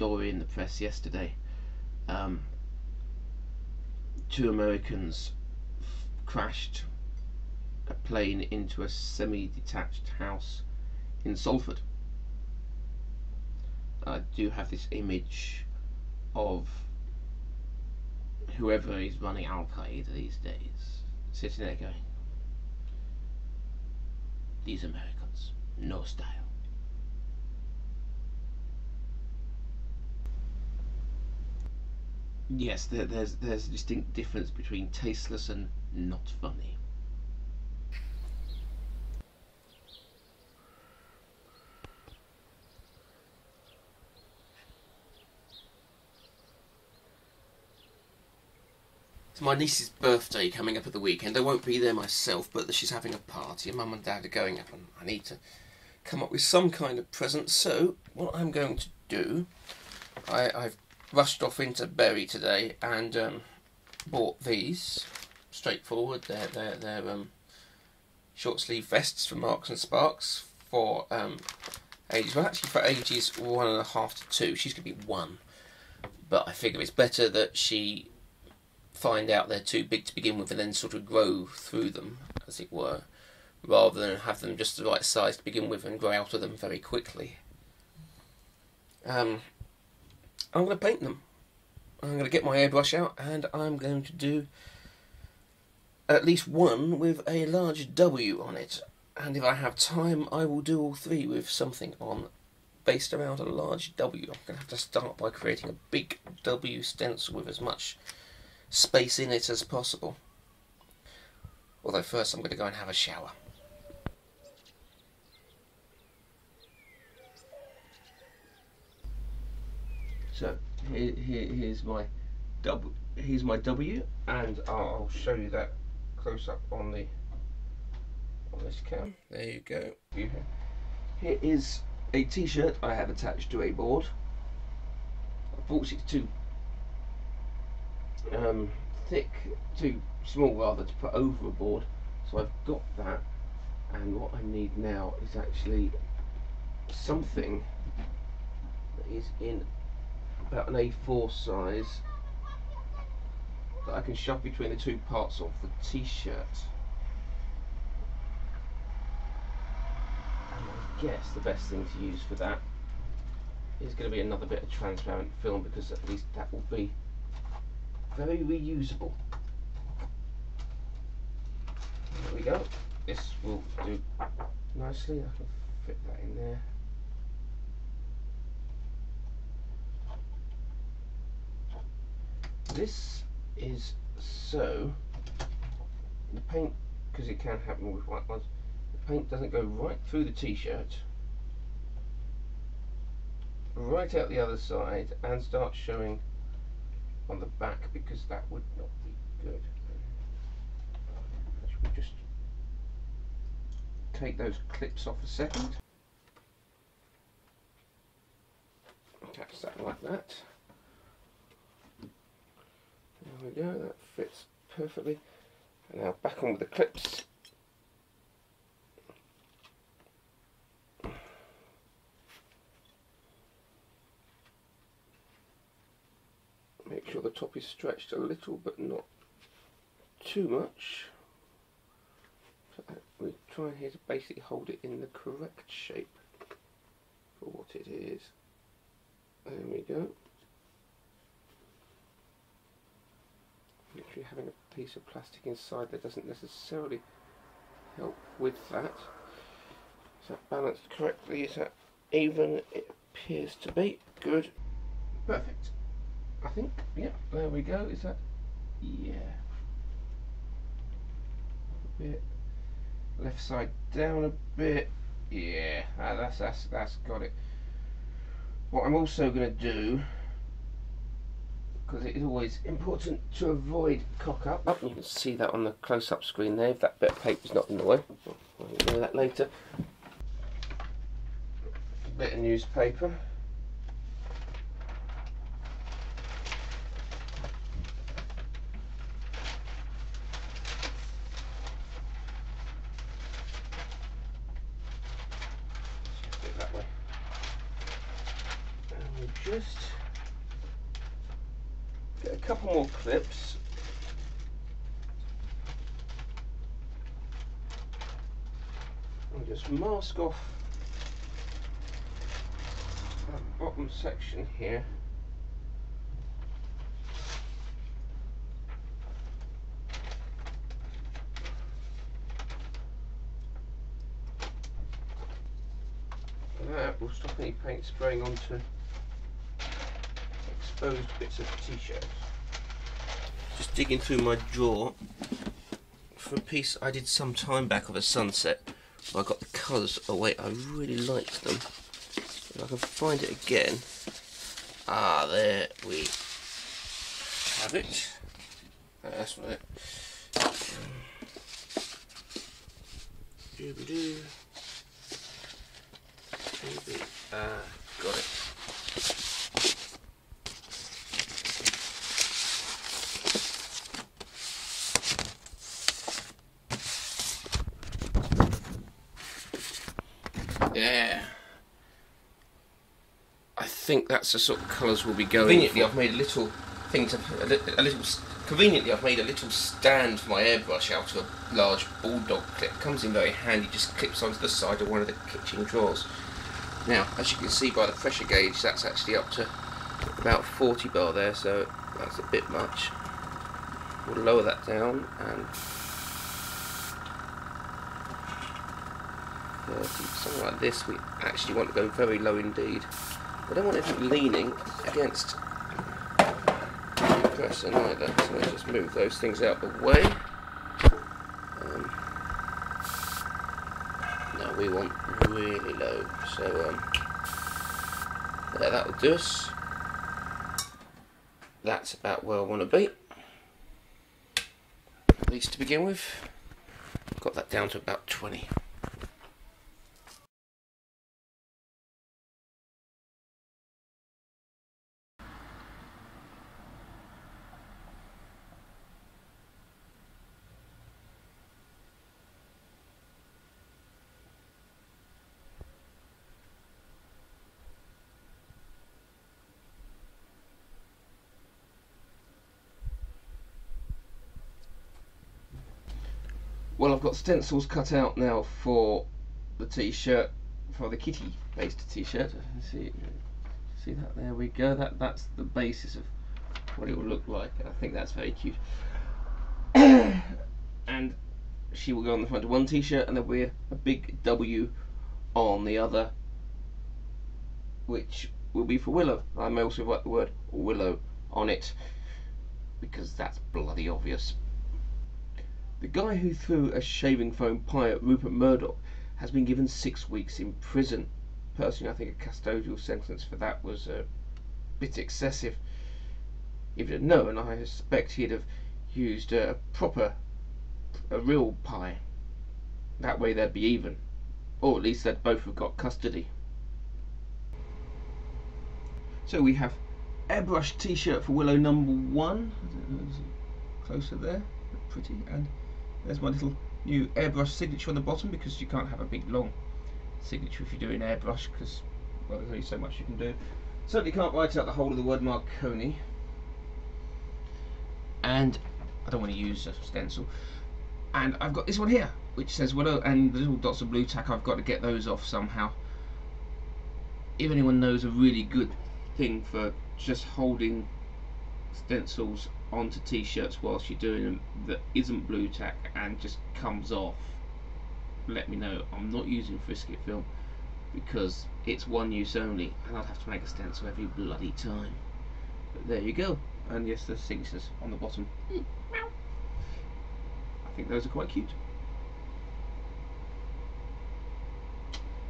story in the press yesterday. Two Americans crashed a plane into a semi-detached house in Soulford. I do have this image of whoever is running Al Qaeda these days sitting there going, "These Americans, no style." Yes, there's a distinct difference between tasteless and not funny. It's my niece's birthday coming up at the weekend. I won't be there myself, but she's having a party. Mum and Dad are going up, and I need to come up with some kind of present. So what I'm going to do, I've rushed off into Bury today and bought these. Straightforward. They're short sleeve vests from Marks and Sparks for ages. Well, actually, for ages 1.5 to 2. She's going to be 1, but I figure it's better that she find out they're too big to begin with and then sort of grow through them, as it were, rather than have them just the right size to begin with and grow out of them very quickly. I'm going to paint them. I'm going to get my airbrush out and I'm going to do at least one with a large W on it, and if I have time I will do all 3 with something on based around a large W. I'm going to have to start by creating a big W stencil with as much space in it as possible. Although first I'm going to go and have a shower. So here's my W, and I'll show you that close up on this cam. There you go. Here is a t-shirt I have attached to a board. I bought it too thick, too small rather, to put over a board, so I've got that, and what I need now is actually something that is in about an A4 size that I can shove between the 2 parts of the t-shirt. And I guess the best thing to use for that is going to be another bit of transparent film, because at least that will be very reusable. There we go. This will do nicely. I can fit that in there. This is so the paint, because it can happen with white ones, the paint doesn't go right through the t-shirt, right out the other side, and start showing on the back, because that would not be good. We'll just take those clips off a second. Attach that like that. There we go, that fits perfectly. And now back on with the clips. Make sure the top is stretched a little, but not too much. So we're trying here to basically hold it in the correct shape for what it is. There we go. Literally having a piece of plastic inside there doesn't necessarily help with that. Is that balanced correctly? Is that even? It appears to be. Good. Perfect. I think, yeah, there we go. Is that? Yeah. A bit. Left side down a bit. Yeah, that's got it. What I'm also going to do, because it is always important to avoid cock up. You can see that on the close-up screen there, if that bit of paper's not in the way. I'll do that later. A bit of newspaper. Just couple more clips. I'll just mask off that bottom section here. That will stop any paint spraying onto exposed bits of t-shirt. Just digging through my drawer for a piece I did some time back of a sunset. I got the colours away. I really liked them. If I can find it again. Ah, there we have it. That's right. Doo-ba-doo. Got it. Yeah. I think that's the sort of colours we'll be going. Conveniently, I've made a little thing to Conveniently, I've made a little stand for my airbrush out of a large bulldog clip. Comes in very handy. Just clips onto the side of one of the kitchen drawers. Now, as you can see by the pressure gauge, that's actually up to about 40 bar there, so that's a bit much. We'll lower that down and 30, something like this. We actually want to go very low indeed. I don't want anything leaning against the compressor either, so let's just move those things out of the way. No, we want really low, so there, that'll do us. That's about where I want to be, at least to begin with. Got that down to about 20. Well, I've got stencils cut out now for the t-shirt, for the kitty based t-shirt. See that? There we go. That's the basis of what it will look like, and I think that's very cute. And she will go on the front of one t-shirt, and there'll be a big W on the other, which will be for Willow. I may also write the word Willow on it, because that's bloody obvious. The guy who threw a shaving foam pie at Rupert Murdoc has been given 6 weeks in prison. Personally, I think a custodial sentence for that was a bit excessive. If he had known, I suspect he'd have used a real pie. That way they'd be even. Or at least they'd both have got custody. So we have airbrush t-shirt for Willow #1. Closer there, pretty, and there's my little new airbrush signature on the bottom, because you can't have a big long signature if you're doing airbrush, because, well, there's only so much you can do. Certainly can't write out the whole of the word Marcony. And I don't want to use a stencil. And I've got this one here, which says Willow, and the little dots of blue tack, I've got to get those off somehow. If anyone knows a really good thing for just holding stencils onto t-shirts whilst you're doing them that isn't blue tack and just comes off, let me know. I'm not using Frisket film because it's one use only, and I'd have to make a stencil every bloody time. But there you go, and yes, the signatures on the bottom. I think those are quite cute.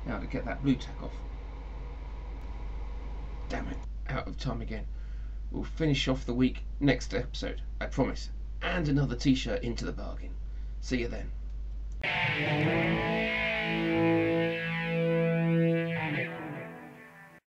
Now to get that blue tack off. Damn it, out of time again. We'll finish off the week next episode, I promise. And another t-shirt into the bargain. See you then.